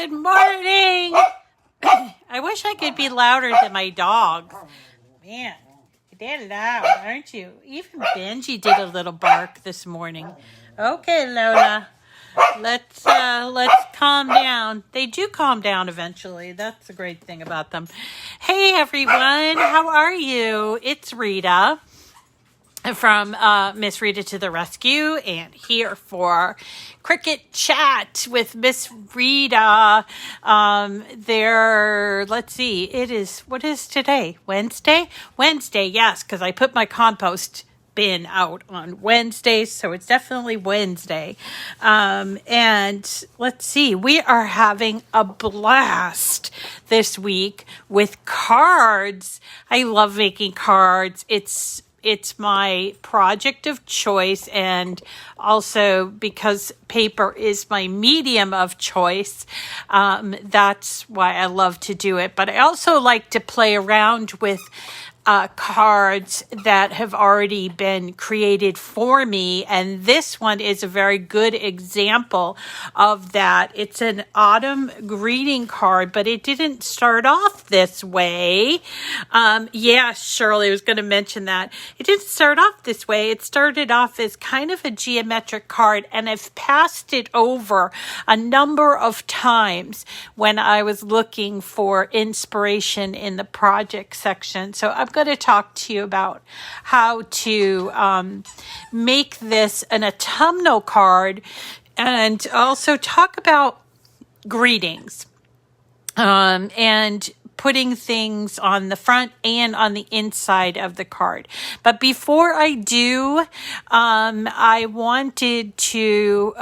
Good morning. I wish I could be louder than my dog. Man, you did it out, aren't you? Even Benji did a little bark this morning. Okay, Lola. Let's calm down. They do calm down eventually. That's the great thing about them. Hey everyone, how are you? It's Rita from Miss Rita to the Rescue, and here for Cricut Chat with Miss Rita. Let's see, what is today? Wednesday? Wednesday, yes, because I put my compost bin out on Wednesday, so it's definitely Wednesday. And let's see, we are having a blast this week with cards. I love making cards. It's my project of choice, and also because paper is my medium of choice, that's why I love to do it. But I also like to play around with cards that have already been created for me, and this one is a very good example of that. It's an autumn greeting card, but it didn't start off this way. Shirley was going to mention that. It didn't start off this way. It started off as kind of a geometric card, and I've passed it over a number of times when I was looking for inspiration in the project section. So I'm going to talk to you about how to make this an autumnal card, and also talk about greetings and putting things on the front and on the inside of the card. But before I do, I wanted to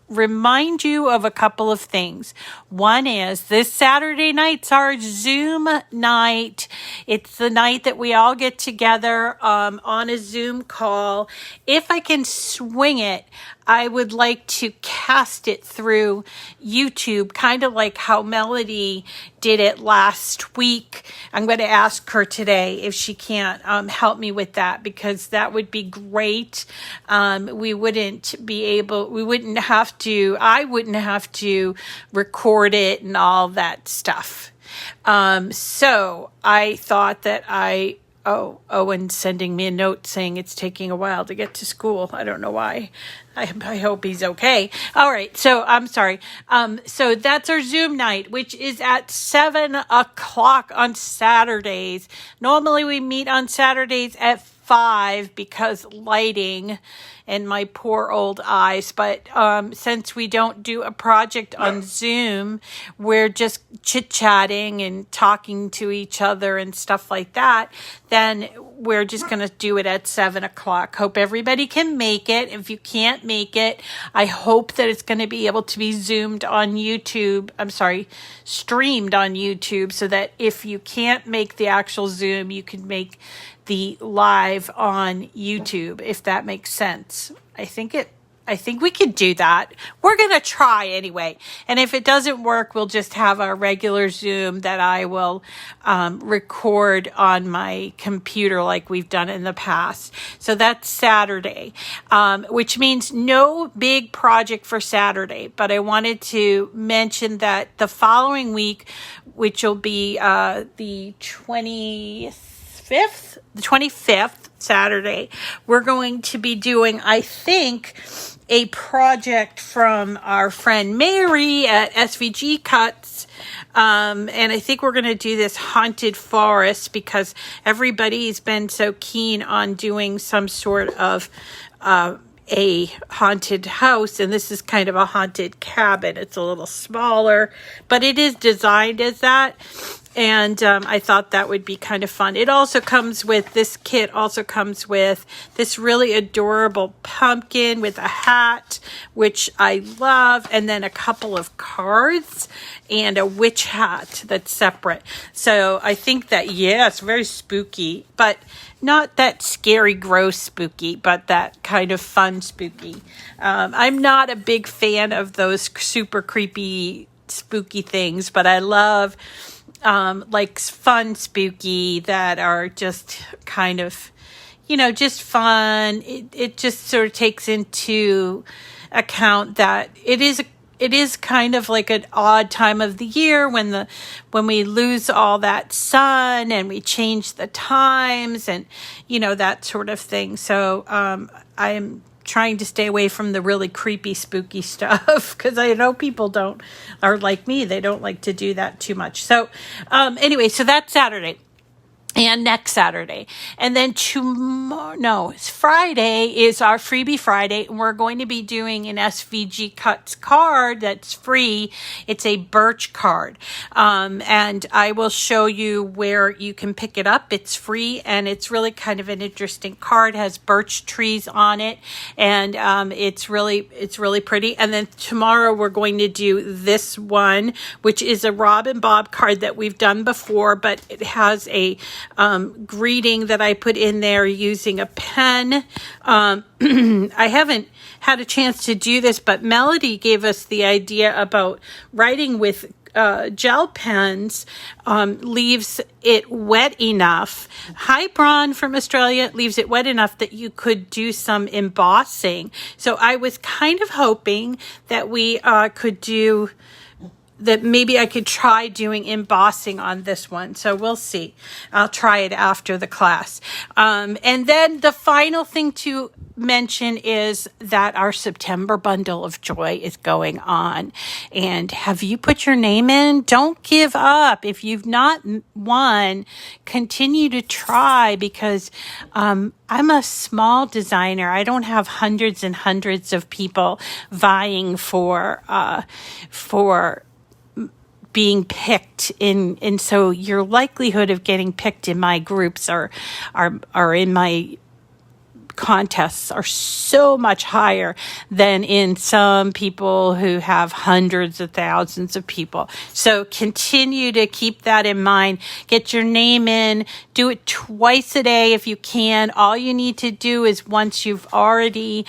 remind you of a couple of things. One is this Saturday night's our Zoom night. It's the night that we all get together on a Zoom call. If I can swing it, I would like to cast it through YouTube, kind of like how Melody did it last week. I'm going to ask her today if she can't help me with that, because that would be great. I wouldn't have to record it and all that stuff. So I thought that Owen's sending me a note saying it's taking a while to get to school. I don't know why. I hope he's okay. All right. So I'm sorry. So that's our Zoom night, which is at 7:00 on Saturdays. Normally we meet on Saturdays at 5 because lighting and my poor old eyes. But since we don't do a project on Zoom, we're just chit-chatting and talking to each other and stuff like that, then we're just going to do it at 7:00. Hope everybody can make it. If you can't make it, I hope that it's going to be able to be streamed on YouTube, so that if you can't make the actual Zoom, you can make the live on YouTube, if that makes sense. I think we could do that. We're going to try anyway. And if it doesn't work, we'll just have a regular Zoom that I will record on my computer like we've done in the past. So that's Saturday, which means no big project for Saturday. But I wanted to mention that the following week, which will be the 25th Saturday, we're going to be doing, I think, a project from our friend Mary at SVG Cuts. And I think we're going to do this haunted forest because everybody's been so keen on doing some sort of a haunted house, and this is kind of a haunted cabin. It's a little smaller, but it is designed as that. And I thought that would be kind of fun. This kit also comes with this really adorable pumpkin with a hat, which I love, and then a couple of cards and a witch hat that's separate. So I think that, it's very spooky, but not that scary, gross spooky, but that kind of fun spooky. I'm not a big fan of those super creepy, spooky things, but I love like fun spooky that are just kind of, just fun. It just sort of takes into account that it is it is kind of like an odd time of the year when we lose all that sun and we change the times and, you know, that sort of thing. So I'm trying to stay away from the really creepy, spooky stuff because I know people are like me. They don't like to do that too much. So anyway, so that's Saturday. And next Saturday. And then it's Friday is our Freebie Friday. And we're going to be doing an SVG Cuts card that's free. It's a birch card. And I will show you where you can pick it up. It's free and it's really kind of an interesting card. It has birch trees on it. And it's really pretty. And then tomorrow we're going to do this one, which is a Rob and Bob card that we've done before, but it has a greeting that I put in there using a pen. I haven't had a chance to do this, but Melody gave us the idea about writing with gel pens, leaves it wet enough. Hi, Braun from Australia. Leaves it wet enough that you could do some embossing. So I was kind of hoping that we could do that. Maybe I could try doing embossing on this one. So we'll see. I'll try it after the class. And then the final thing to mention is that our September bundle of joy is going on. And have you put your name in? Don't give up. If you've not won, continue to try because I'm a small designer. I don't have hundreds and hundreds of people vying for being picked in, and so your likelihood of getting picked in my groups are in my contests are so much higher than in some people who have hundreds of thousands of people. So continue to keep that in mind. Get your name in. Do it twice a day if you can. All you need to do is once you've already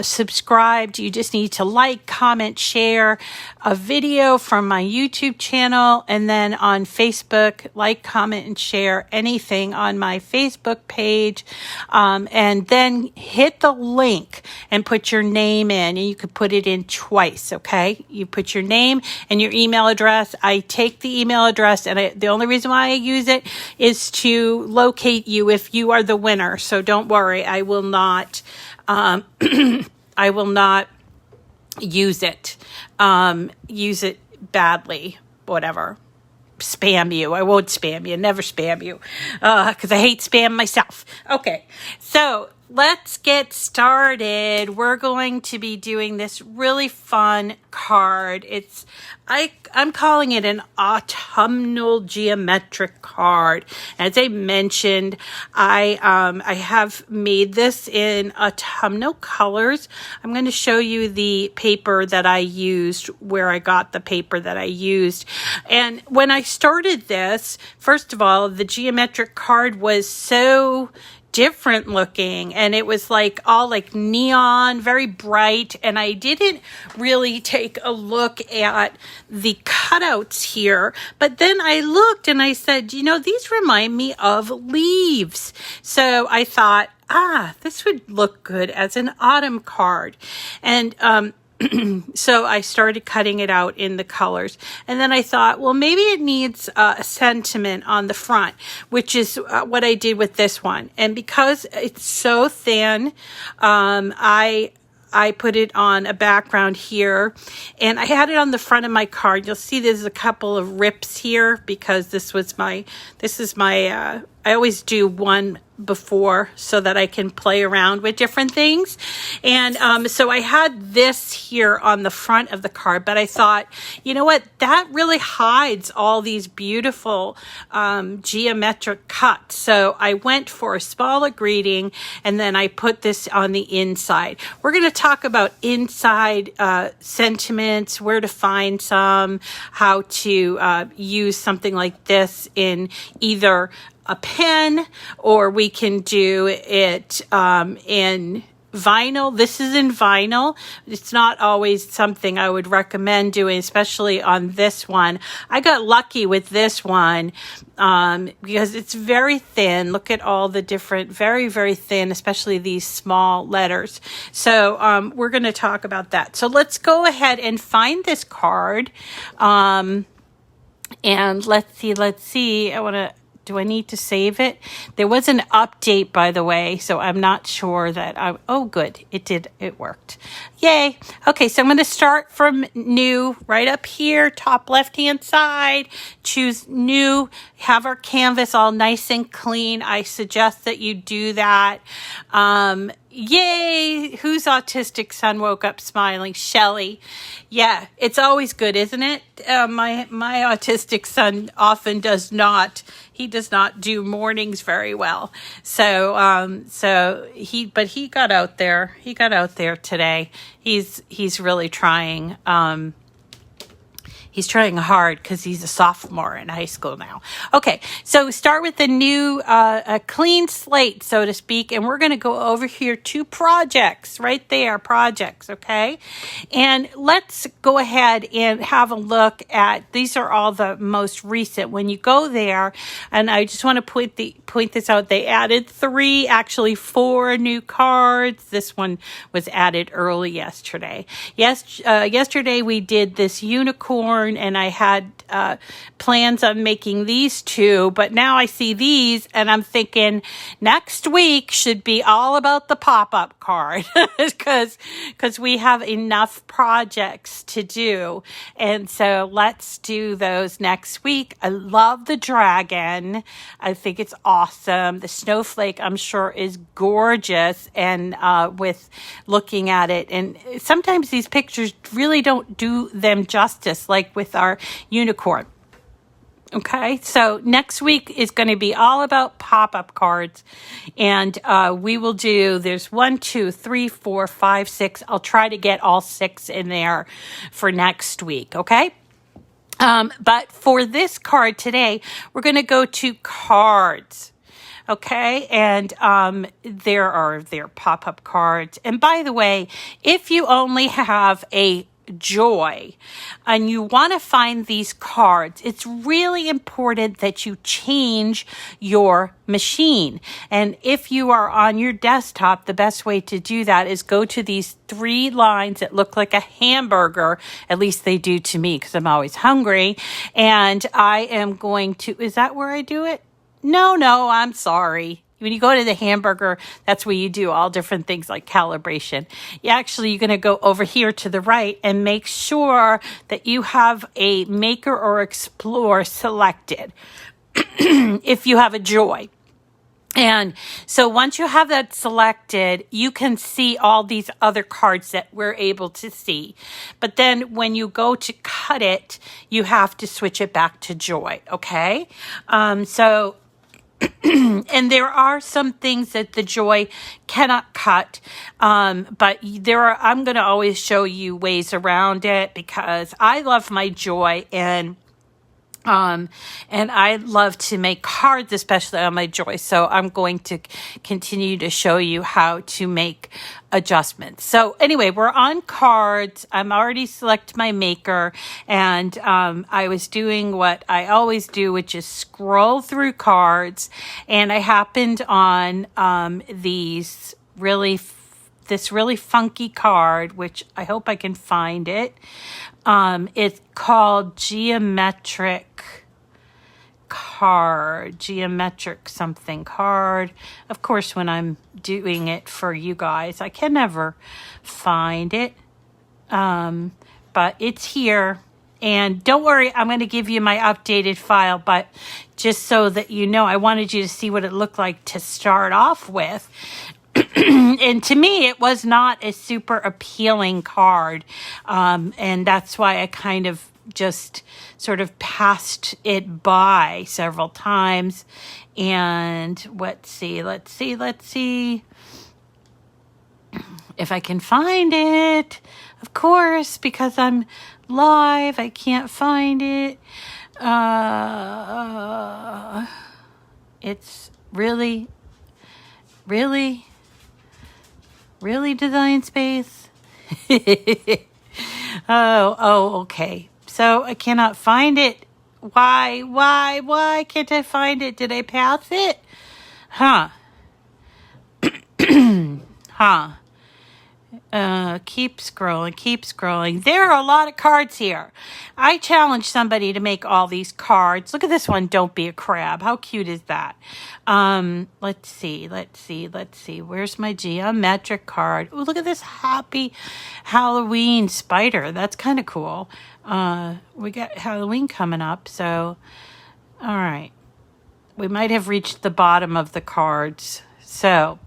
subscribed, you just need to like, comment, share a video from my YouTube channel, and then on Facebook, like, comment, and share anything on my Facebook page, and then hit the link and put your name in, and you could put it in twice. Okay, you put your name and your email address. I take the email address, and the only reason why I use it is to locate you if you are the winner. So don't worry, I will not use it badly, whatever. Spam you. I won't spam you. Never spam you because I hate spam myself. Okay, so let's get started. We're going to be doing this really fun card. I'm calling it an autumnal geometric card. As I mentioned, I have made this in autumnal colors. I'm going to show you the paper that I used, where I got the paper that I used. And when I started this, first of all, the geometric card was so different looking, and it was like all like neon, very bright, and I didn't really take a look at the cutouts here, but then I looked and I said, you know, these remind me of leaves. So I thought, this would look good as an autumn card. And so I started cutting it out in the colors. And then I thought, well, maybe it needs a sentiment on the front, which is what I did with this one. And because it's so thin, I put it on a background here, and I had it on the front of my card. You'll see there's a couple of rips here because this is my, I always do one before so that I can play around with different things. And so I had this here on the front of the card, but I thought, you know what, that really hides all these beautiful geometric cuts. So I went for a smaller greeting, and then I put this on the inside. We're going to talk about inside sentiments, where to find some, how to use something like this in either a pen, or we can do it in vinyl. This is in vinyl. It's not always something I would recommend doing, especially on this one. I got lucky with this one because it's very thin. Look at all the different, very, very thin, especially these small letters. So we're going to talk about that. So let's go ahead and find this card. And let's see. Do I need to save it? There was an update, by the way, so I'm not sure that oh, good. It worked. Yay. Okay, so I'm going to start from new right up here, top left-hand side. Choose new. Have our canvas all nice and clean. I suggest that you do that. Yay! Whose autistic son woke up smiling? Shelly. Yeah, it's always good, isn't it? My autistic son often does not. He does not do mornings very well. So he got out there. He got out there today. He's really trying. He's trying hard because he's a sophomore in high school now. Okay, so start with a clean slate, so to speak, and we're going to go over here to projects, right there, projects, okay? And let's go ahead and have a look at, these are all the most recent. When you go there, and I just want to point this out, they added 4 new cards. This one was added early yesterday. Yesterday we did this unicorn, and I had plans on making these 2, but now I see these and I'm thinking next week should be all about the pop-up card because we have enough projects to do, and so let's do those next week. I love the dragon. I think it's awesome. The snowflake, I'm sure, is gorgeous, and with looking at it, and sometimes these pictures really don't do them justice, like with our unicorn. Okay, so next week is going to be all about pop-up cards, and we will do, there's 1, 2, 3, 4, 5, 6. I'll try to get all 6 in there for next week, okay? But for this card today, we're going to go to cards. Okay, and there are pop-up cards. And by the way, if you only have a joy and you want to find these cards, it's really important that you change your machine. And if you are on your desktop, the best way to do that is go to these 3 lines that look like a hamburger. At least they do to me because I'm always hungry. And I am going to, is that where I do it? No, I'm sorry. When you go to the hamburger, that's where you do all different things like calibration. You're going to go over here to the right and make sure that you have a Maker or Explore selected if you have a joy. And so once you have that selected, you can see all these other cards that we're able to see. But then when you go to cut it, you have to switch it back to joy, okay? And there are some things that the joy cannot cut, but I'm going to always show you ways around it because I love my joy, and I love to make cards, especially on my joy. So I'm going to continue to show you how to make adjustments. So anyway, we're on cards. I'm already select my maker, and I was doing what I always do, which is scroll through cards, and I happened on this really funky card, which I hope I can find it. It's called geometric something card. Of course, when I'm doing it for you guys, I can never find it. But it's here. And don't worry, I'm going to give you my updated file, but just so that you know, I wanted you to see what it looked like to start off with. And to me, it was not a super appealing card. And that's why I kind of just sort of passed it by several times. And let's see if I can find it. Of course, because I'm live, I can't find it. It's really Really, Design Space? Okay. So I cannot find it. Why can't I find it? Did I pass it? Huh. Huh. Keep scrolling, keep scrolling. There are a lot of cards here. I challenge somebody to make all these cards. Look at this one, Don't Be a Crab. How cute is that? Let's see. Where's my geometric card? Oh, look at this happy Halloween spider. That's kind of cool. We got Halloween coming up, so all right. We might have reached the bottom of the cards. So,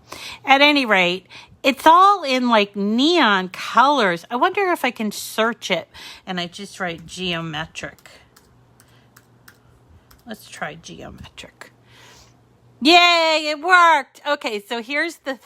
at any rate, it's all in like neon colors. I wonder if I can search it and I just write geometric. Let's try geometric. Yay, it worked. Okay, so here's the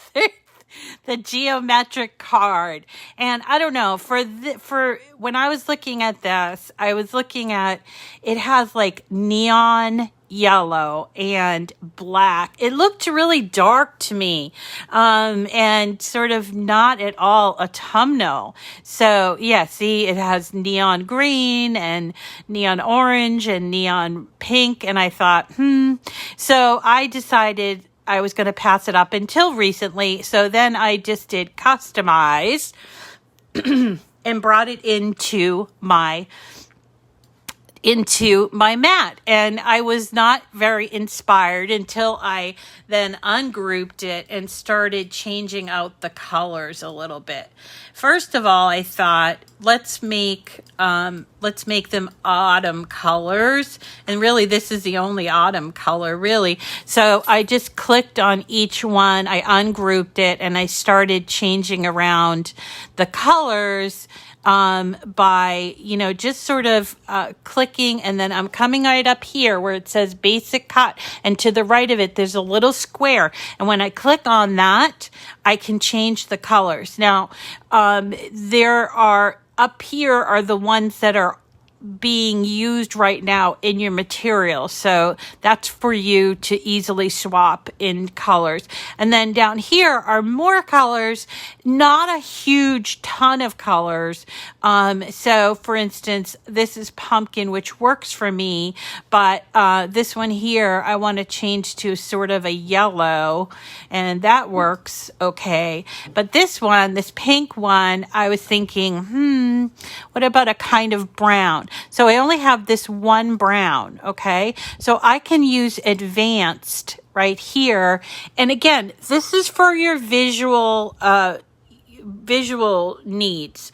geometric card. And I don't know, for when I was looking at this, I was looking at, it has like neon yellow and black. It looked really dark to me, and sort of not at all autumnal. So yeah, see, it has neon green and neon orange and neon pink. And I thought, so I decided I was going to pass it up until recently. So then I just did customize and brought it into my mat. And I was not very inspired until I then ungrouped it and started changing out the colors a little bit. First of all, I thought, let's make them autumn colors. And really, this is the only autumn color, really. So I just clicked on each one, I ungrouped it, and I started changing around the colors by, just sort of clicking, and then I'm coming right up here where it says basic cut, and to the right of it there's a little square, and when I click on that I can change the colors. Now there are, up here are the ones that are being used right now in your material. So that's for you to easily swap in colors. And then down here are more colors, not a huge ton of colors. So for instance, this is pumpkin, which works for me, but this one here, I want to change to sort of a yellow, and that works okay. But this one, this pink one, I was thinking, what about a kind of brown? So I only have this one brown, okay? So I can use advanced right here. And again, this is for your visual needs.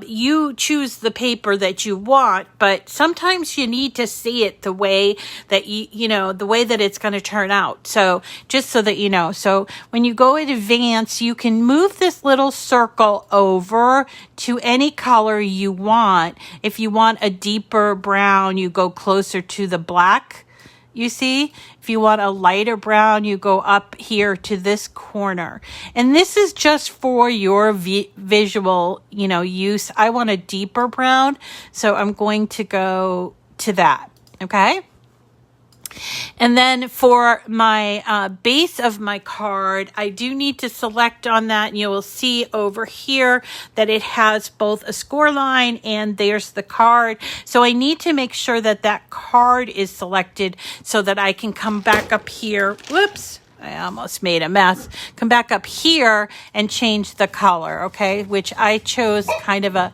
You choose the paper that you want, but sometimes you need to see it the way that the way that it's going to turn out. So just so that you know. So when you go in advance, you can move this little circle over to any color you want. If you want a deeper brown, you go closer to the black. You see, if you want a lighter brown, you go up here to this corner. And this is just for your visual, use. I want a deeper brown, so I'm going to go to that, okay? And then for my base of my card, I do need to select on that. And you will see over here that it has both a score line and there's the card. So I need to make sure that that card is selected so that I can come back up here. Whoops. I almost made a mess. Come back up here and change the color, okay? Which I chose kind of a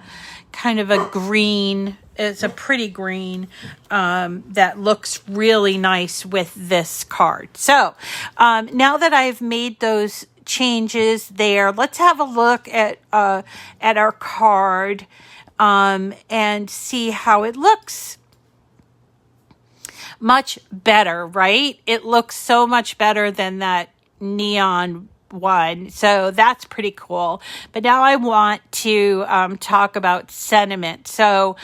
green. It's a pretty green that looks really nice with this card. So now that I've made those changes there, let's have a look at our card and see how it looks. Much better, right? It looks so much better than that neon one. So that's pretty cool. But now I want to talk about sentiment. So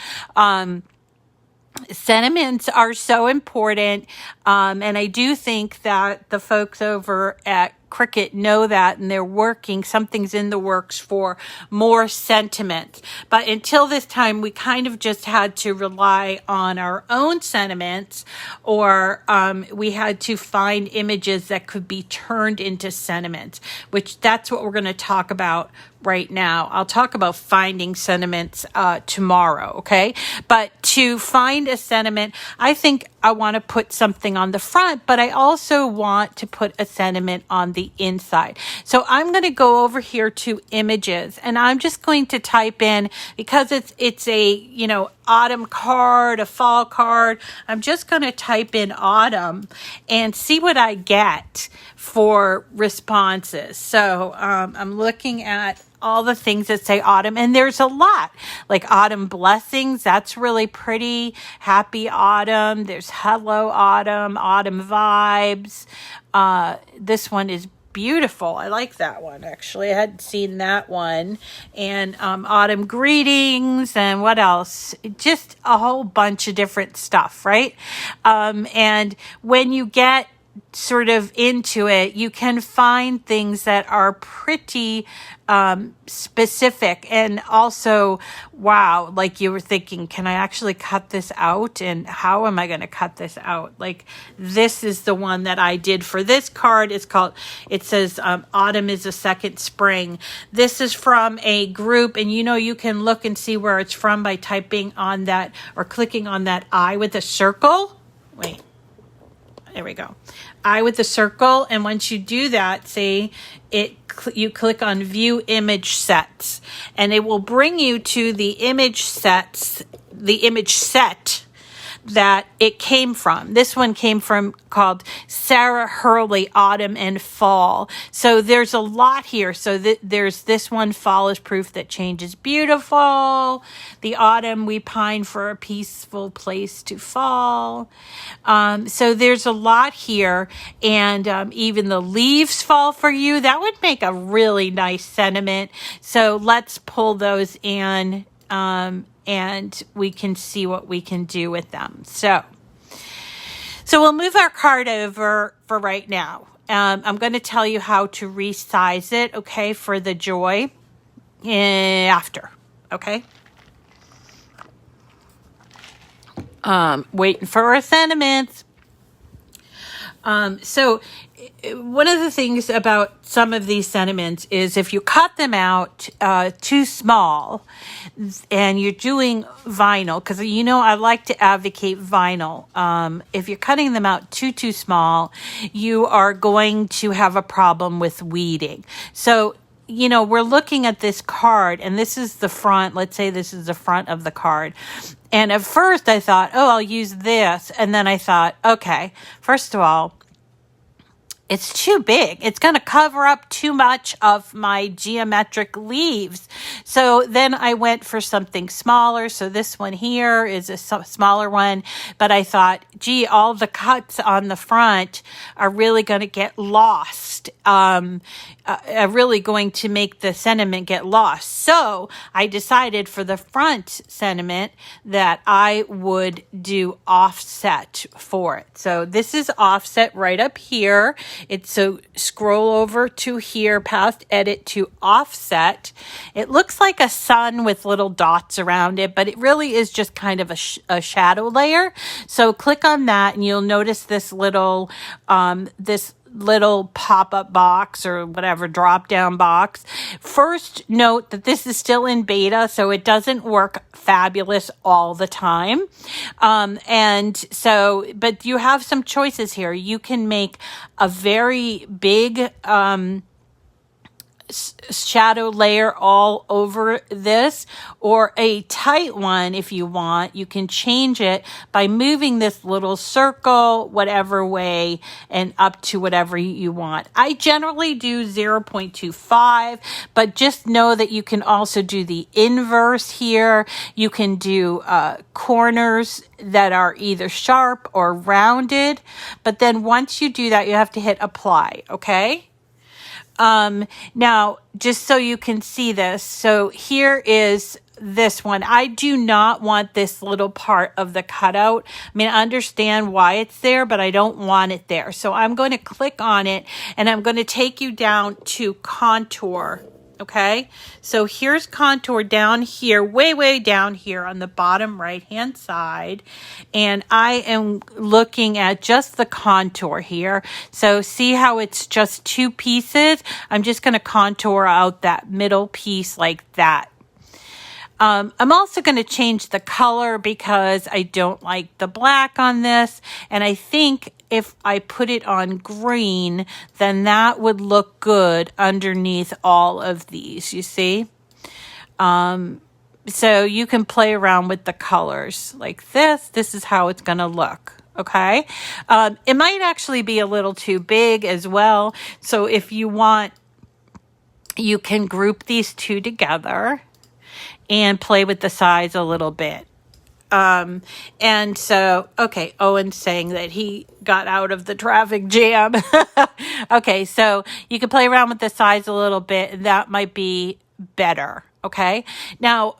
sentiments are so important. And I do think that the folks over at Cricut know that, and they're working, something's in the works for more sentiments. But until this time, we kind of just had to rely on our own sentiments, or we had to find images that could be turned into sentiments, which that's what we're going to talk about right now. I'll talk about finding sentiments tomorrow, okay? But to find a sentiment, I think I want to put something on the front, but I also want to put a sentiment on the inside. So I'm going to go over here to images, and I'm just going to type in, because it's a, you know, autumn card, a fall card, I'm just going to type in autumn and see what I get for responses. So I'm looking at all the things that say autumn, and there's a lot, like autumn blessings, that's really pretty. Happy autumn, there's hello autumn, autumn vibes. This one is beautiful. I like that one, actually. I hadn't seen that one. And autumn greetings, and what else? Just a whole bunch of different stuff, right? And when you get sort of into it, you can find things that are pretty specific, and also, wow, like you were thinking, can I actually cut this out, and how am I going to cut this out? Like, this is the one that I did for this card. It says autumn is a second spring. This is from a group, and you know, you can look and see where it's from by typing on that or clicking on that eye with a circle. Wait, there we go. Eye with the circle, and once you do that, see, you click on view image sets, and it will bring you to the image sets, the image set that it came from. This one came from, called Sarah Hurley, Autumn and Fall. So there's a lot here. So there's this one, fall is proof that change is beautiful. The autumn, we pine for a peaceful place to fall. So there's a lot here. And even the leaves fall for you. That would make a really nice sentiment. So let's pull those in. And we can see what we can do with them. So we'll move our card over for right now. I'm going to tell you how to resize it, okay, for the joy after, okay? Waiting for our sentiments. So one of the things about some of these sentiments is if you cut them out too small, and you're doing vinyl, because you know I like to advocate vinyl. If you're cutting them out too small, you are going to have a problem with weeding. So, you know, we're looking at this card, and this is the front. Let's say this is the front of the card. And at first I thought, oh, I'll use this. And then I thought, okay, first of all, it's too big. It's going to cover up too much of my geometric leaves. So then I went for something smaller. So this one here is a smaller one. But I thought, gee, all the cuts on the front are really going to get lost. Are really going to make the sentiment get lost. So I decided for the front sentiment that I would do offset for it. So this is offset right up here. So scroll over to here, past edit to offset. It looks like a sun with little dots around it, but it really is just kind of a shadow layer. So click on that, and you'll notice this little pop-up box or whatever drop-down box. First, note that this is still in beta, so it doesn't work fabulous all the time. But you have some choices here. You can make a very big shadow layer all over this, or a tight one if you want. You can change it by moving this little circle whatever way and up to whatever you want. I generally do 0.25, but just know that you can also do the inverse here. You can do corners that are either sharp or rounded, but then once you do that, you have to hit apply, okay? Now, just so you can see this, so here is this one. I do not want this little part of the cutout. I mean, I understand why it's there, but I don't want it there. So I'm going to click on it and I'm going to take you down to contour. Okay, so here's contour down here, way down here on the bottom right hand side, and I am looking at just the contour here. So see how it's just two pieces? I'm just going to contour out that middle piece like that. I'm also going to change the color because I don't like the black on this, and I think if I put it on green, then that would look good underneath all of these, you see? So you can play around with the colors like this. This is how it's going to look, okay? It might actually be a little too big as well, so if you want, you can group these two together and play with the size a little bit. And so, okay, Owen's saying that he got out of the traffic jam. Okay, so you can play around with the size a little bit, and that might be better, okay? Now,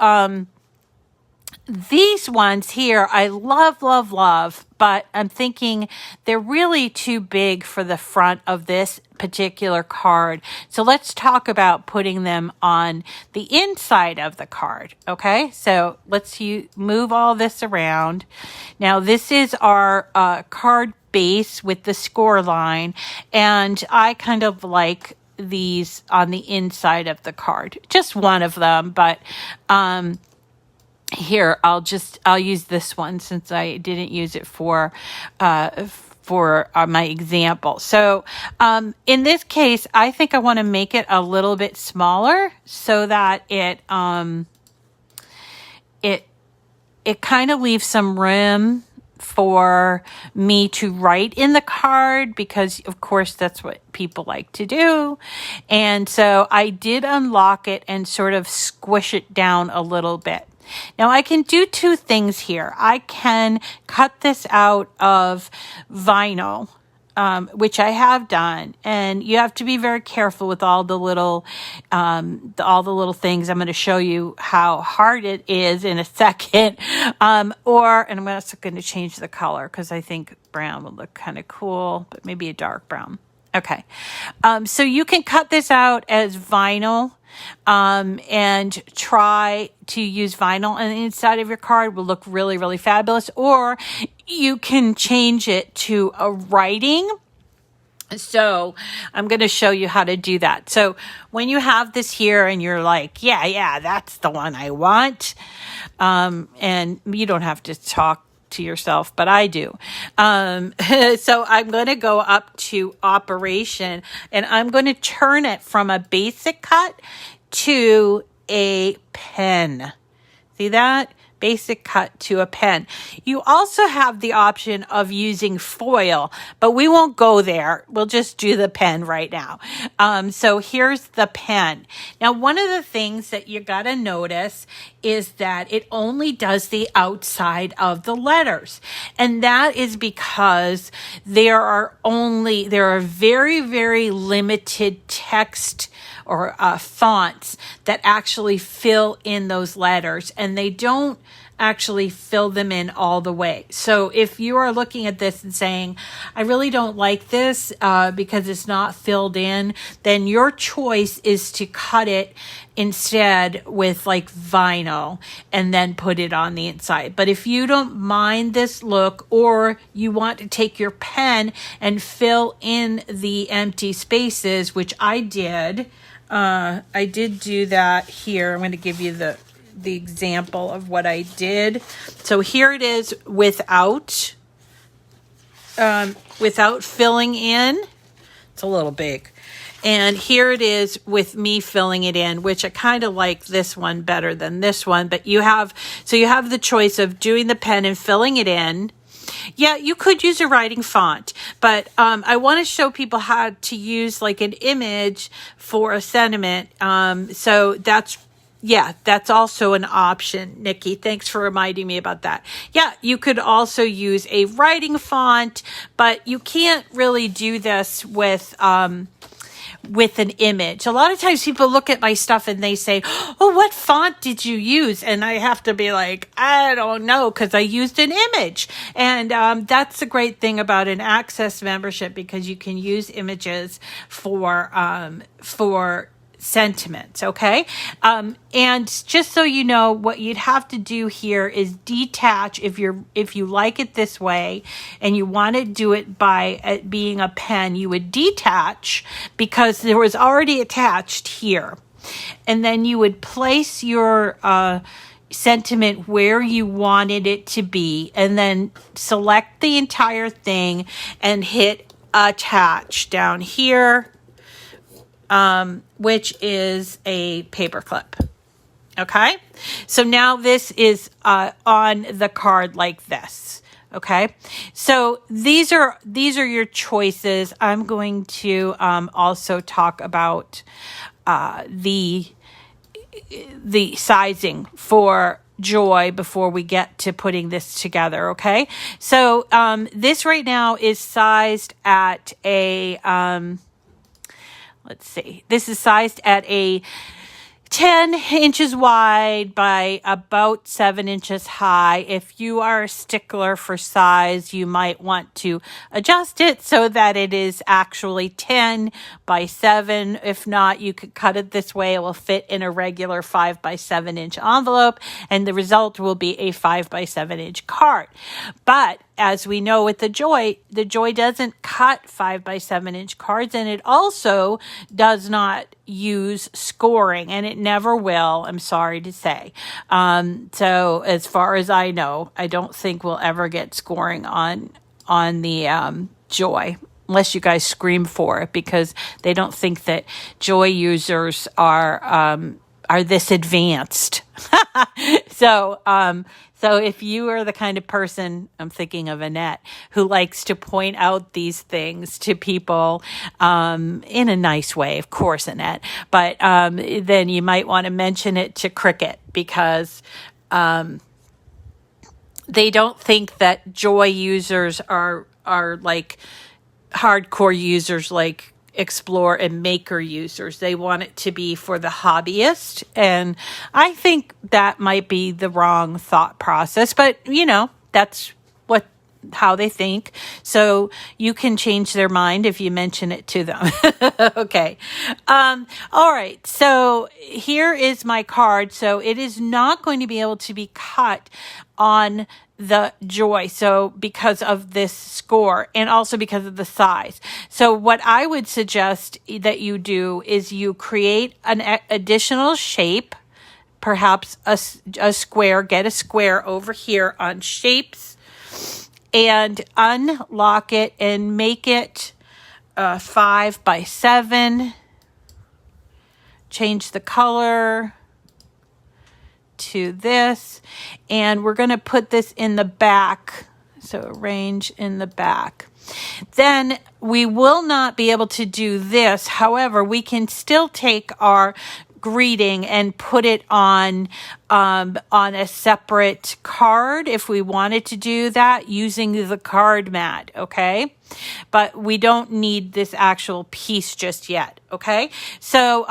these ones here, I love, but I'm thinking they're really too big for the front of this particular card. So let's talk about putting them on the inside of the card, okay? So let's move all this around. Now, this is our card base with the score line, and I kind of like these on the inside of the card. Just one of them, but here, I'll use this one since I didn't use it for my example. So in this case, I think I want to make it a little bit smaller so that it kind of leaves some room for me to write in the card, because of course that's what people like to do. And so I did unlock it and sort of squish it down a little bit. Now I can do two things here. I can cut this out of vinyl, which I have done, and you have to be very careful with all the little things. I'm going to show you how hard it is in a second. And I'm also going to change the color because I think brown would look kind of cool, but maybe a dark brown. Okay, so you can cut this out as vinyl. And try to use vinyl on the inside of your card. Will look really fabulous. Or you can change it to a writing. So I'm going to show you how to do that. So when you have this here and you're like, yeah, that's the one I want. And you don't have to talk to yourself, but I do. So I'm going to go up to operation, and I'm going to turn it from a basic cut to a pen. See that? Basic cut to a pen. You also have the option of using foil, but we won't go there. We'll just do the pen right now. So here's the pen. Now, one of the things that you got to notice is that it only does the outside of the letters. And that is because there are very limited text or fonts that actually fill in those letters, and they don't actually fill them in all the way. So if you are looking at this and saying, I really don't like this because it's not filled in, then your choice is to cut it instead with like vinyl and then put it on the inside. But if you don't mind this look, or you want to take your pen and fill in the empty spaces, which I did do that here. I'm going to give you the example of what I did. So here it is without filling in. It's a little big. And here it is with me filling it in, which I kind of like this one better than this one. But you have the choice of doing the pen and filling it in. Yeah, you could use a writing font, but I want to show people how to use like an image for a sentiment. So that's also an option, Nikki. Thanks for reminding me about that. Yeah, you could also use a writing font, but you can't really do this with with an image. A lot of times people look at my stuff and they say, oh, what font did you use? And I have to be like, I don't know, because I used an image. And that's the great thing about an Access membership, because you can use images for sentiments, okay? And just so you know, what you'd have to do here is detach. If you like it this way and you want to do it by being a pen, you would detach because there was already attached here. And then you would place your sentiment where you wanted it to be, and then select the entire thing and hit attach down here, which is a paper clip. Okay. So now this is on the card like this. Okay. So these are your choices. I'm going to also talk about the sizing for Joy before we get to putting this together. Okay. So this right now is sized at a let's see. This is sized at a 10 inches wide by about 7 inches high. If you are a stickler for size, you might want to adjust it so that it is actually 10 by 7. If not, you could cut it this way. It will fit in a regular 5 by 7 inch envelope, and the result will be a 5 by 7 inch card. But as we know with the Joy doesn't cut 5 by 7 inch cards, and it also does not use scoring, and it never will, I'm sorry to say. So as far as I know, I don't think we'll ever get scoring on the Joy, unless you guys scream for it, because they don't think that Joy users are this advanced. So if you are the kind of person, I'm thinking of Annette, who likes to point out these things to people in a nice way, of course, Annette, but then you might want to mention it to Cricut, because they don't think that Joy users are like hardcore users like Explore and Maker users. They want it to be for the hobbyist, and I think that might be the wrong thought process, but that's how they think. So you can change their mind if you mention it to them. Okay. All right. So here is my card. So it is not going to be able to be cut on the Joy. So because of this score, and also because of the size. So what I would suggest that you do is you create an additional shape, perhaps a square, get a square over here on shapes, and unlock it and make it 5 by 7. Change the color to this, and we're going to put this in the back. So arrange in the back. Then we will not be able to do this. However, we can still take our greeting and put it on a separate card if we wanted to do that using the card mat, okay? But we don't need this actual piece just yet, okay? So,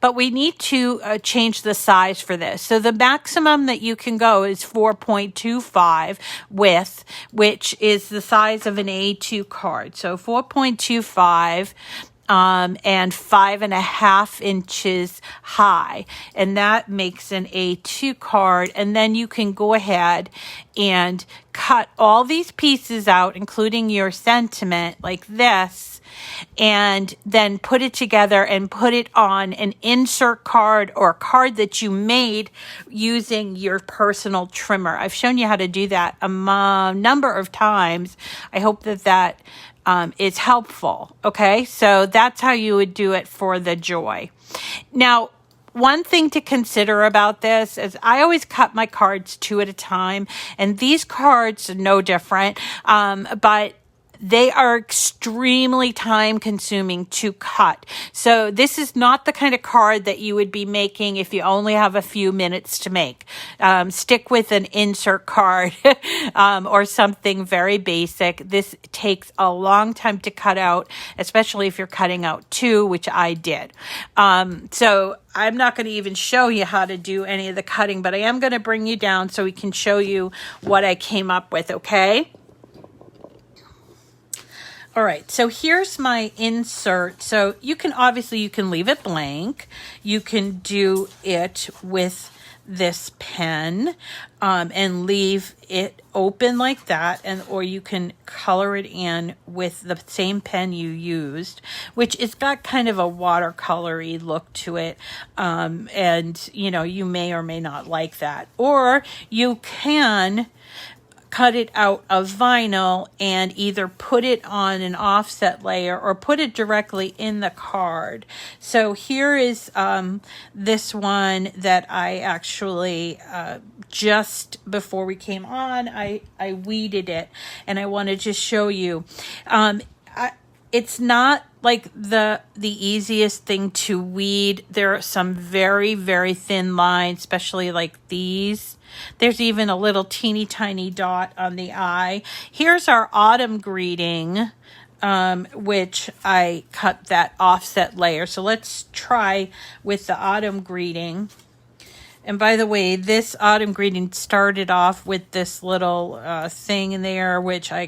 but we need to change the size for this. So the maximum that you can go is 4.25 width, which is the size of an A2 card. So 4.25 and 5.5 inches high, and that makes an A2 card. And then you can go ahead and cut all these pieces out, including your sentiment, like this, and then put it together and put it on an insert card or card that you made using your personal trimmer. I've shown you how to do that a number of times. I hope that is helpful. Okay, so that's how you would do it for the Joy. Now, one thing to consider about this is I always cut my cards 2 at a time, and these cards are no different, but they are extremely time consuming to cut. So this is not the kind of card that you would be making if you only have a few minutes to make. Stick with an insert card or something very basic. This takes a long time to cut out, especially if you're cutting out two, which I did. So I'm not going to even show you how to do any of the cutting, but I am going to bring you down so we can show you what I came up with, okay? All right, so here's my insert. So you can leave it blank. You can do it with this pen and leave it open like that, or you can color it in with the same pen you used, which it's got kind of a watercolory look to it, and you may or may not like that. Or you can cut it out of vinyl and either put it on an offset layer or put it directly in the card. So here is this one that I actually just before we came on, I weeded it, and I want to just show you. It's not like the easiest thing to weed. There are some very, very thin lines, especially like these. There's even a little teeny tiny dot on the eye. Here's our autumn greeting, which I cut that offset layer. So let's try with the autumn greeting. And by the way, this autumn greeting started off with this little thing in there, which I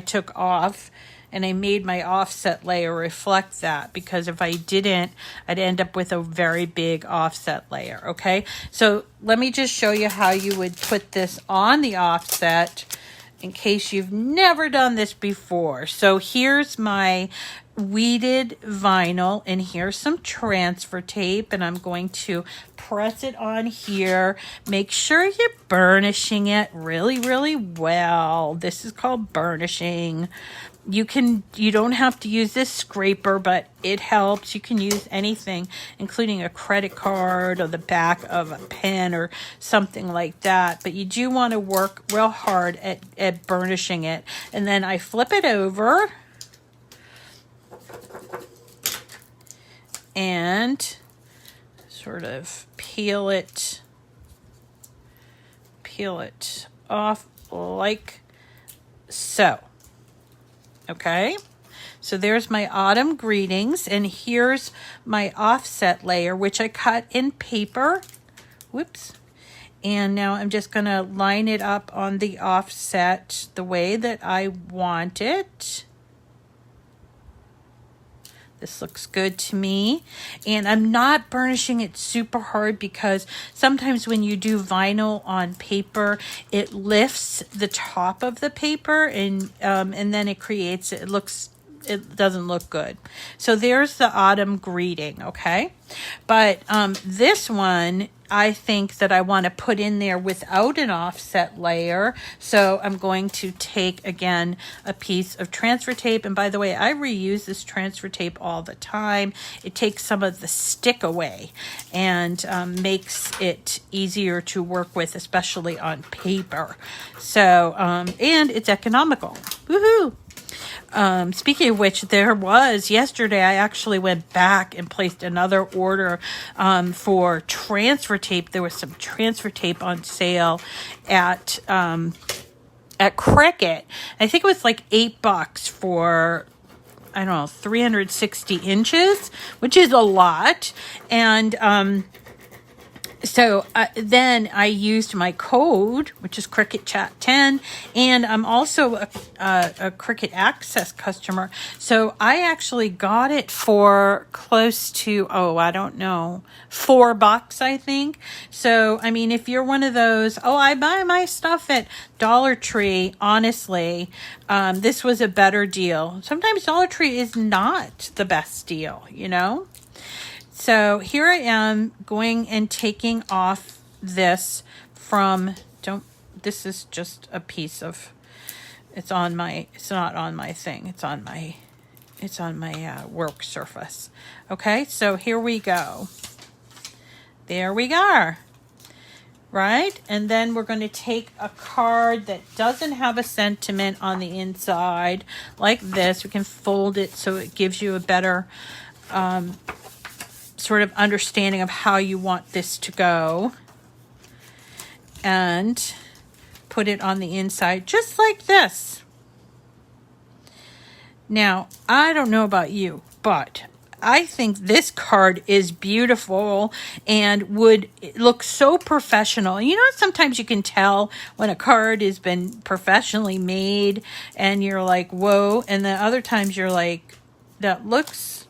took off. And I made my offset layer reflect that, because if I didn't, I'd end up with a very big offset layer, okay? So let me just show you how you would put this on the offset in case you've never done this before. So here's my weeded vinyl, and here's some transfer tape, and I'm going to press it on here. Make sure you're burnishing it really, really well. This is called burnishing. You don't have to use this scraper, but it helps. You can use anything, including a credit card or the back of a pen or something like that. But you do want to work real hard at burnishing it. And then I flip it over and sort of peel it off like so. Okay, so there's my autumn greetings, and here's my offset layer, which I cut in paper. Whoops. And now I'm just going to line it up on the offset the way that I want it. This looks good to me. And I'm not burnishing it super hard, because sometimes when you do vinyl on paper, it lifts the top of the paper, and then it doesn't look good. So there's the autumn greeting, okay? But this one, I think that I want to put in there without an offset layer. So I'm going to take, again, a piece of transfer tape. And by the way, I reuse this transfer tape all the time. It takes some of the stick away and makes it easier to work with, especially on paper. So, and it's economical. Woohoo! Speaking of which, yesterday I actually went back and placed another order for transfer tape. There was some transfer tape on sale at Cricut. I think it was like $8 for, I don't know, 360 inches, which is a lot. And so then I used my code, which is Cricut Chat 10, and I'm also a Cricut Access customer. So I actually got it for close to, $4, I think. So, I mean, if you're one of those, I buy my stuff at Dollar Tree, honestly, this was a better deal. Sometimes Dollar Tree is not the best deal, So here I am going and taking off this this is just a piece of, it's not on my thing. It's on my work surface. Okay, so here we go. There we are. right? And then we're going to take a card that doesn't have a sentiment on the inside, like this. We can fold it so it gives you a better sort of understanding of how you want this to go. And put it on the inside, just like this. Now, I don't know about you, but I think this card is beautiful and would look so professional. You know, sometimes you can tell when a card has been professionally made and you're like, whoa. And then other times you're like, that looks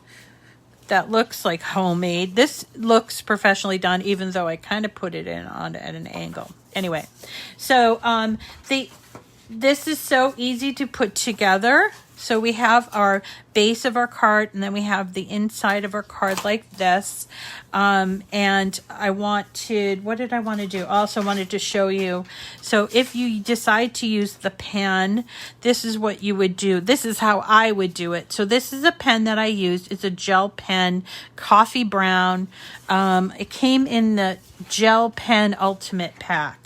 like homemade. This looks professionally done, even though I kind of put it on at an angle. Anyway, so this is so easy to put together. So we have our base of our card, and then we have the inside of our card like this. And I wanted, what did I want to do? I also wanted to show you. So if you decide to use the pen, this is what you would do. This is how I would do it. So this is a pen that I used. It's a gel pen, coffee brown. It came in the gel pen ultimate pack.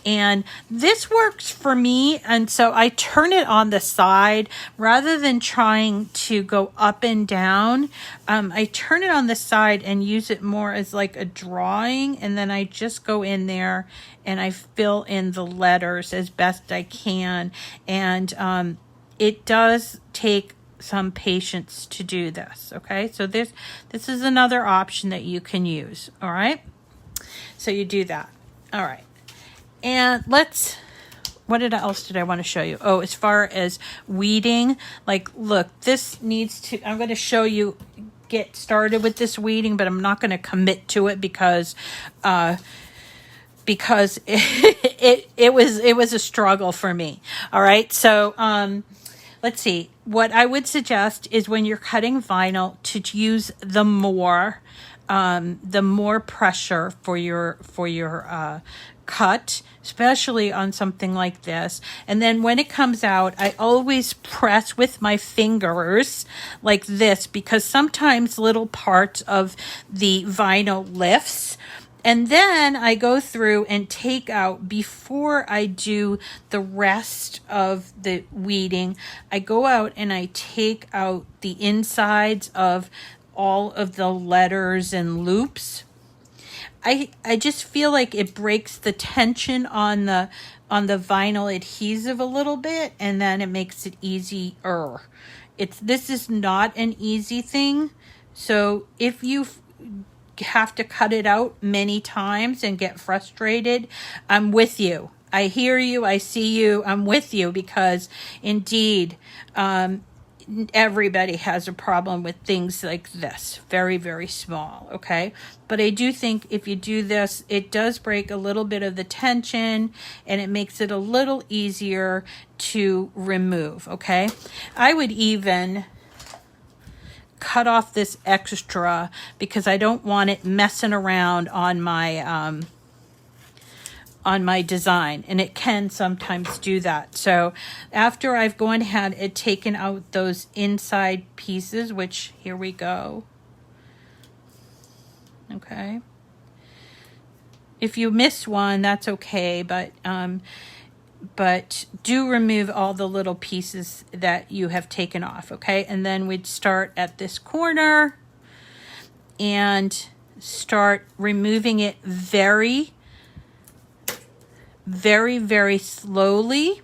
And this works for me, and so I turn it on the side rather than trying to go up and down. I turn it on the side and use it more as like a drawing, and then I just go in there and I fill in the letters as best I can. And it does take some patience to do this. Okay, so this is another option that you can use. All right, so you do that. All right. And what else did I want to show you? Oh, as far as weeding, like, look, this needs to, I'm going to show you, get started with this weeding, but I'm not going to commit to it because it was a struggle for me. All right. So, let's see. What I would suggest is when you're cutting vinyl to use the more pressure for your cut, especially on something like this. And then when it comes out, I always press with my fingers like this, because sometimes little parts of the vinyl lifts. And then I go through and take out, before I do the rest of the weeding, I go out and I take out the insides of all of the letters and loops. I just feel like it breaks the tension on the vinyl adhesive a little bit, and then it makes it easier. This is not an easy thing. So if you have to cut it out many times and get frustrated, I'm with you. I hear you. I see you. I'm with you, because indeed, everybody has a problem with things like this. Very, very small. Okay. But I do think if you do this, it does break a little bit of the tension, and it makes it a little easier to remove. Okay. I would even cut off this extra because I don't want it messing around on my design, and it can sometimes do that. So after I've gone ahead and taken out those inside pieces, which here we go. Okay. If you miss one, that's okay, but do remove all the little pieces that you have taken off. Okay. And then we'd start at this corner and start removing it very, very, very slowly,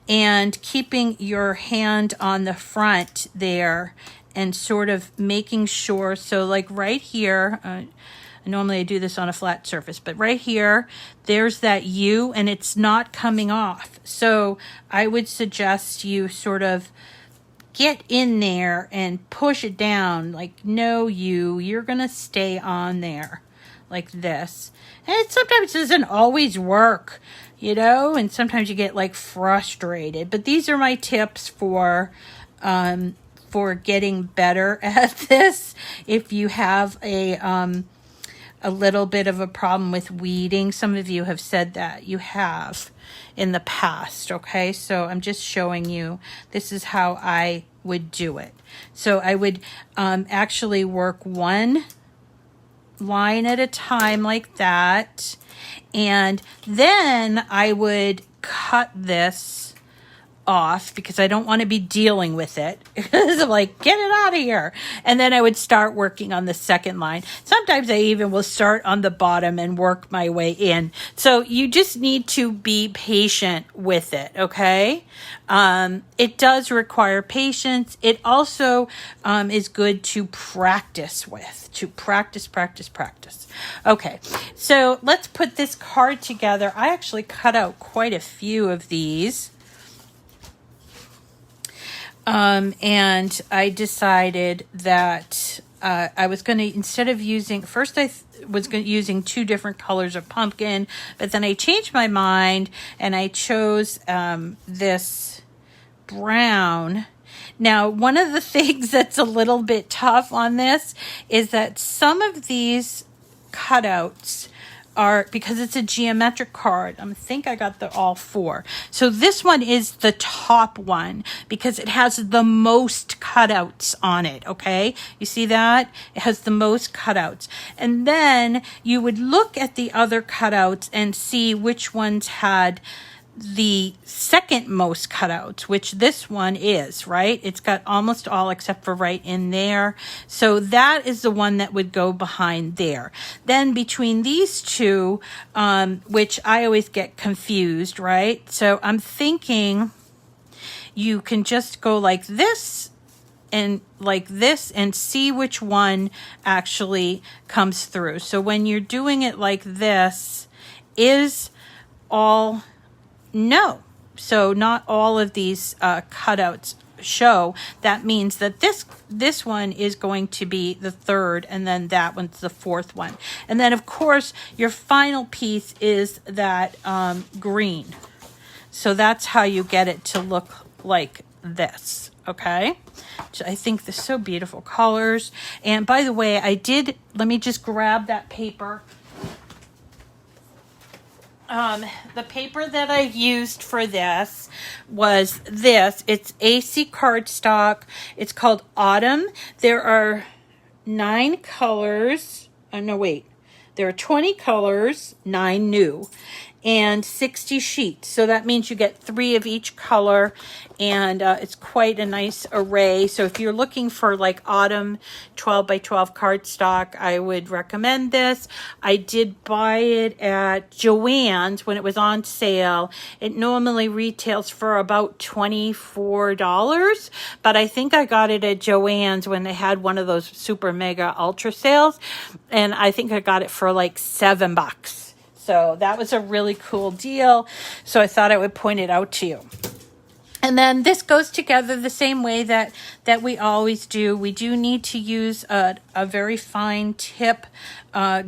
and keeping your hand on the front there and sort of making sure. So like right here, normally I do this on a flat surface, but right here, there's that U, and it's not coming off. So I would suggest you sort of get in there and push it down. Like, no, you're going to stay on there like this. And it sometimes doesn't always work, you know, and sometimes you get like frustrated. But these are my tips for getting better at this. If you have a little bit of a problem with weeding, some of you have said that you have in the past. Okay, so I'm just showing you, this is how I would do it. So I would actually work one line at a time like that. And then I would cut this off because I don't want to be dealing with it. I'm like, get it out of here. And then I would start working on the second line. Sometimes I even will start on the bottom and work my way in. So you just need to be patient with it, okay? It does require patience. It also is good to practice with, to practice. Okay, so let's put this card together. I actually cut out quite a few of these. And I decided that I was going to, instead of using, first I was using 2 different colors of pumpkin, but then I changed my mind and I chose this brown. Now, one of the things that's a little bit tough on this is that some of these cutouts are, because it's a geometric card, I think I got all 4. So this one is the top one because it has the most cutouts on it, okay? You see that? It has the most cutouts. And then you would look at the other cutouts and see which ones had the second most cutouts, which this one is, right? It's got almost all except for right in there. So that is the one that would go behind there. Then between these two, which I always get confused, right? So I'm thinking you can just go like this and like this and see which one actually comes through. So when you're doing it like this, is all no. So not all of these cutouts show. That means that this one is going to be the third, and then that one's the fourth one. And then, of course, your final piece is that green. So that's how you get it to look like this, okay? So I think they're so beautiful colors. And by the way, let me just grab that paper. The paper that I used for this was this. It's AC cardstock. It's called Autumn. There are 9 colors. There are 20 colors, 9 new, and 60 sheets. So that means you get 3 of each color, and it's quite a nice array. So if you're looking for like Autumn 12 by 12 cardstock, I would recommend this. I did buy it at Joann's when it was on sale. It normally retails for about $24, but I think I got it at Joann's when they had one of those super mega ultra sales, and I think I got it for like $7. So that was a really cool deal. So I thought I would point it out to you. And then this goes together the same way that we always do. We do need to use a very fine tip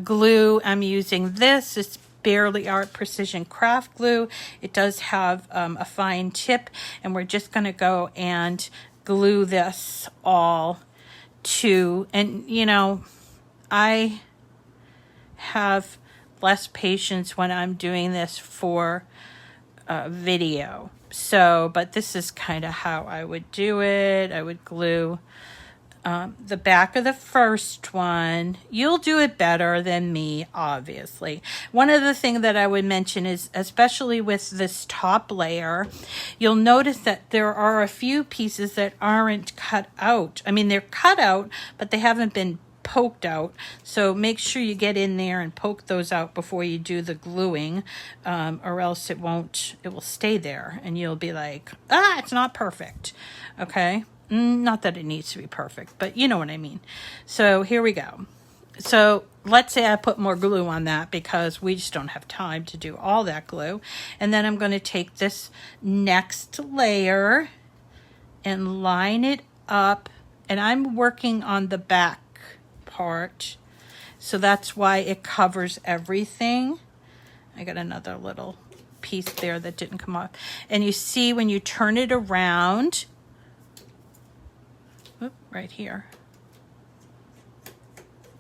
glue. I'm using this. It's Barely Art Precision Craft Glue. It does have a fine tip, and we're just going to go and glue this all to, and you know, I have less patience when I'm doing this for video. So, but this is kind of how I would do it. I would glue the back of the first one. You'll do it better than me, obviously. One other thing that I would mention is, especially with this top layer, you'll notice that there are a few pieces that aren't cut out. I mean, they're cut out, but they haven't been poked out. So make sure you get in there and poke those out before you do the gluing, or else it will stay there and you'll be like, it's not perfect. Okay. Not that it needs to be perfect, but you know what I mean. So here we go. So let's say I put more glue on that because we just don't have time to do all that glue. And then I'm going to take this next layer and line it up. And I'm working on the back part. So that's why it covers everything. I got another little piece there that didn't come off. And you see when you turn it around, right here.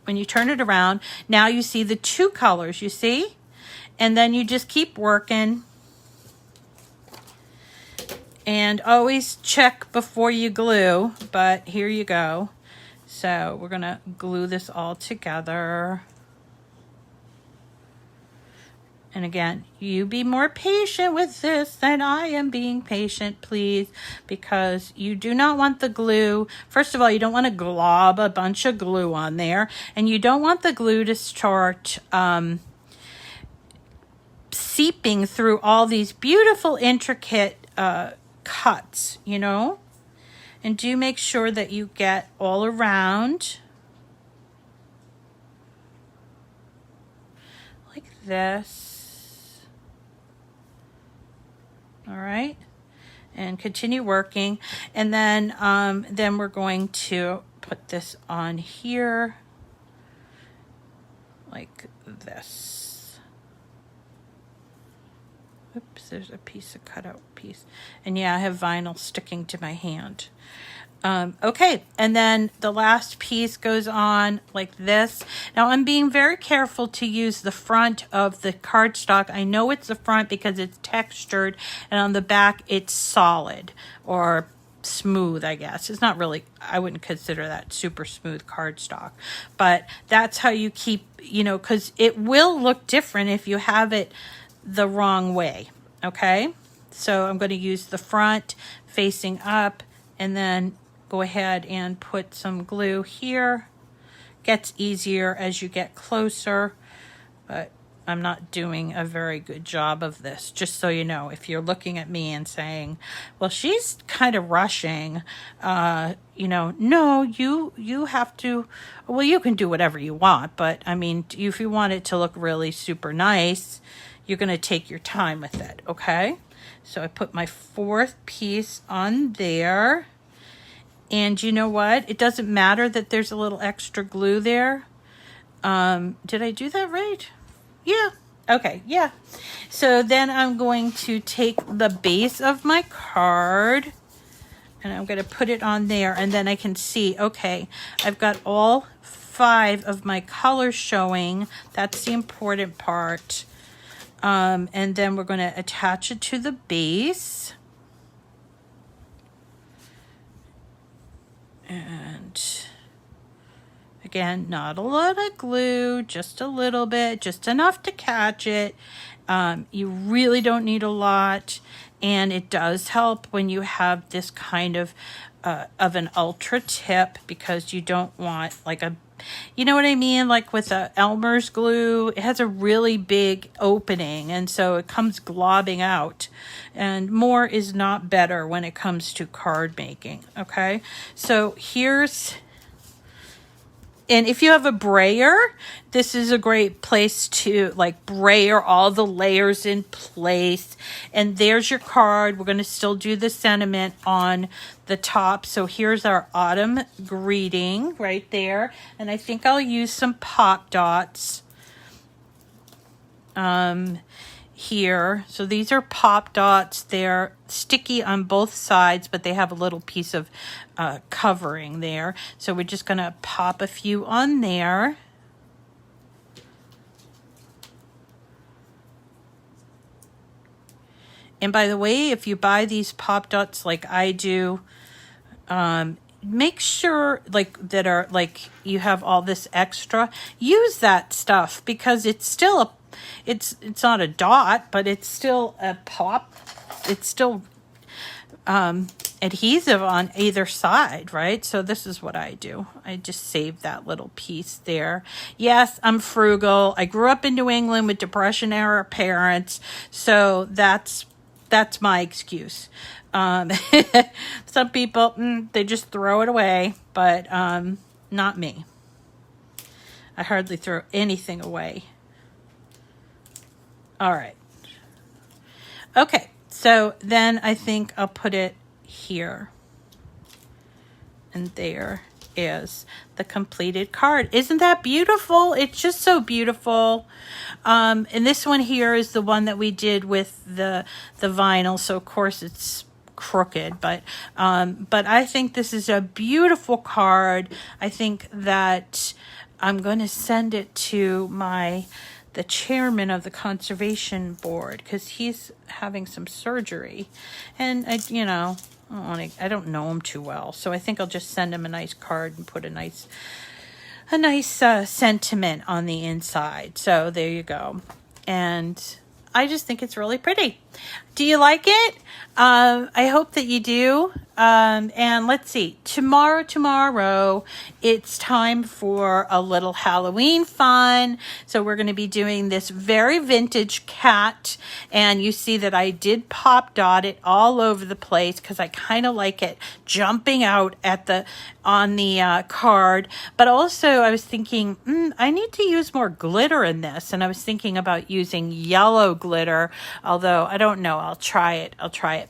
When you turn it around, now you see the 2 colors, you see? And then you just keep working. And always check before you glue, but here you go. So we're gonna glue this all together. And again, you be more patient with this than I am being patient, please, because you do not want the glue. First of all, you don't want to glob a bunch of glue on there, and you don't want the glue to start seeping through all these beautiful, intricate cuts, you know? And do make sure that you get all around like this. All right, and continue working, and then we're going to put this on here like this. Oops, there's a piece of cutout piece, and yeah, I have vinyl sticking to my hand. Okay, and then the last piece goes on like this. Now I'm being very careful to use the front of the cardstock. I know it's the front because it's textured, and on the back it's solid or smooth, I guess. It's not really, I wouldn't consider that super smooth cardstock, but that's how you keep, you know, because it will look different if you have it the wrong way, okay? So I'm going to use the front facing up, and then go ahead and put some glue here. Gets easier as you get closer, but I'm not doing a very good job of this, just so you know. If you're looking at me and saying, well, she's kind of rushing, you know, no, you have to, well, you can do whatever you want, but I mean, if you want it to look really super nice, you're going to take your time with it, okay? So I put my fourth piece on there. And you know what? It doesn't matter that there's a little extra glue there. Did I do that right? Yeah. Okay, yeah. So then I'm going to take the base of my card, and I'm going to put it on there, and then I can see, okay, I've got all 5 of my colors showing. That's the important part. And then we're going to attach it to the base. And again, not a lot of glue, just a little bit, just enough to catch it. You really don't need a lot, and it does help when you have this kind of an ultra tip, because you don't want like a, you know what I mean? Like with a Elmer's glue, it has a really big opening, and so it comes globbing out. And more is not better when it comes to card making, okay? So here's, and if you have a brayer, this is a great place to like brayer all the layers in place. And there's your card. We're going to still do the sentiment on the top. So here's our autumn greeting right there. And I think I'll use some pop dots here. So these are pop dots. They're sticky on both sides, but they have a little piece of covering there. So we're just going to pop a few on there. And by the way, if you buy these pop dots like I do, make sure like that are like you have all this extra. Use that stuff, because it's still a, it's not a dot, but it's still a pop. It's still adhesive on either side, right? So this is what I do. I just save that little piece there. Yes, I'm frugal. I grew up in New England with Depression era parents, so that's my excuse. Some people, they just throw it away, but not me. I hardly throw anything away. All right. Okay, so then I think I'll put it here. And there is the completed card. Isn't that beautiful? It's just so beautiful. And this one here is the one that we did with the vinyl. So of course it's crooked, but I think this is a beautiful card. I think that I'm going to send it to the chairman of the conservation board, because he's having some surgery, and I don't know him too well, so I think I'll just send him a nice card and put a nice sentiment on the inside. So there you go. And I just think it's really pretty. Do you like it? I hope that you do. And let's see, tomorrow, it's time for a little Halloween fun. So we're going to be doing this very vintage cat. And you see that I did pop dot it all over the place because I kind of like it jumping out on the card. But also I was thinking, I need to use more glitter in this. And I was thinking about using yellow glitter, although I don't know. I'll try it.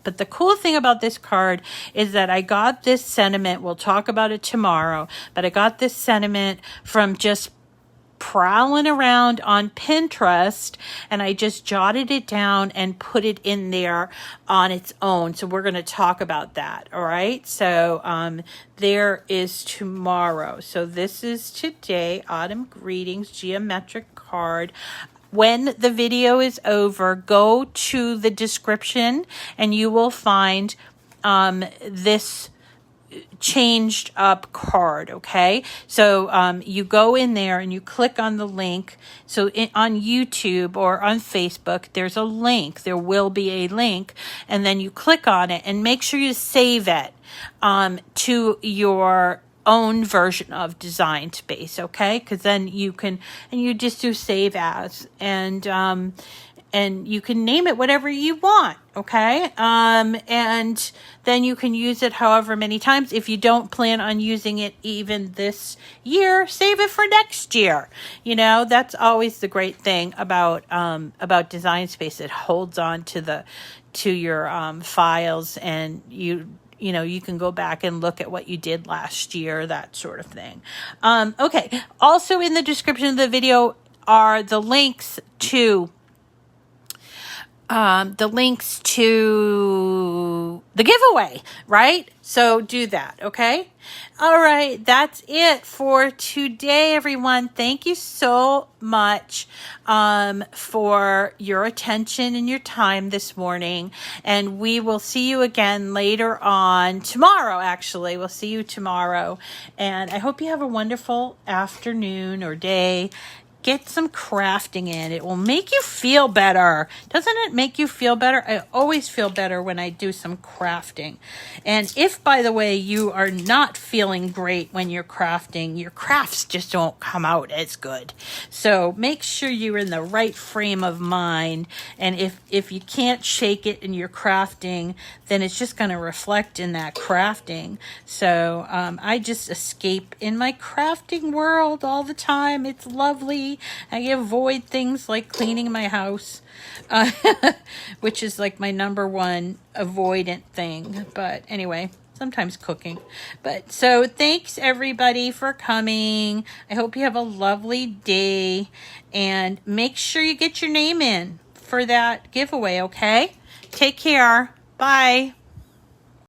But the cool thing about this card is that I got this sentiment. We'll talk about it tomorrow, but I got this sentiment from just prowling around on Pinterest, and I just jotted it down and put it in there on its own. So we're going to talk about that. All right. So there is tomorrow. So this is today, Autumn Greetings Geometric card. When the video is over, go to the description and you will find this changed up card. Okay, so you go in there and you click on the link. So on YouTube or on Facebook, there's a link. There will be a link, and then you click on it and make sure you save it to your own version of Design Space, okay? Because then you can, and you just do save as, and you can name it whatever you want, okay? And then you can use it however many times. If you don't plan on using it even this year, save it for next year. You know, that's always the great thing about Design Space. It holds on to your files, and you know, you can go back and look at what you did last year, that sort of thing. Okay. Also in the description of the video are the links to the giveaway, right? So do that, okay? All right, that's it for today, everyone. Thank you so much for your attention and your time this morning. And we will see you again later on tomorrow, actually. We'll see you tomorrow. And I hope you have a wonderful afternoon or day. Get some crafting in. It will make you feel better. Doesn't it make you feel better? I always feel better when I do some crafting. And if, by the way, you are not feeling great when you're crafting, your crafts just don't come out as good. So make sure you're in the right frame of mind. And if you can't shake it in your crafting, then it's just going to reflect in that crafting. So I just escape in my crafting world all the time. It's lovely. I avoid things like cleaning my house, which is like my number one avoidant thing. But anyway, sometimes cooking. But so thanks everybody for coming. I hope you have a lovely day, and make sure you get your name in for that giveaway, okay? Take care. Bye.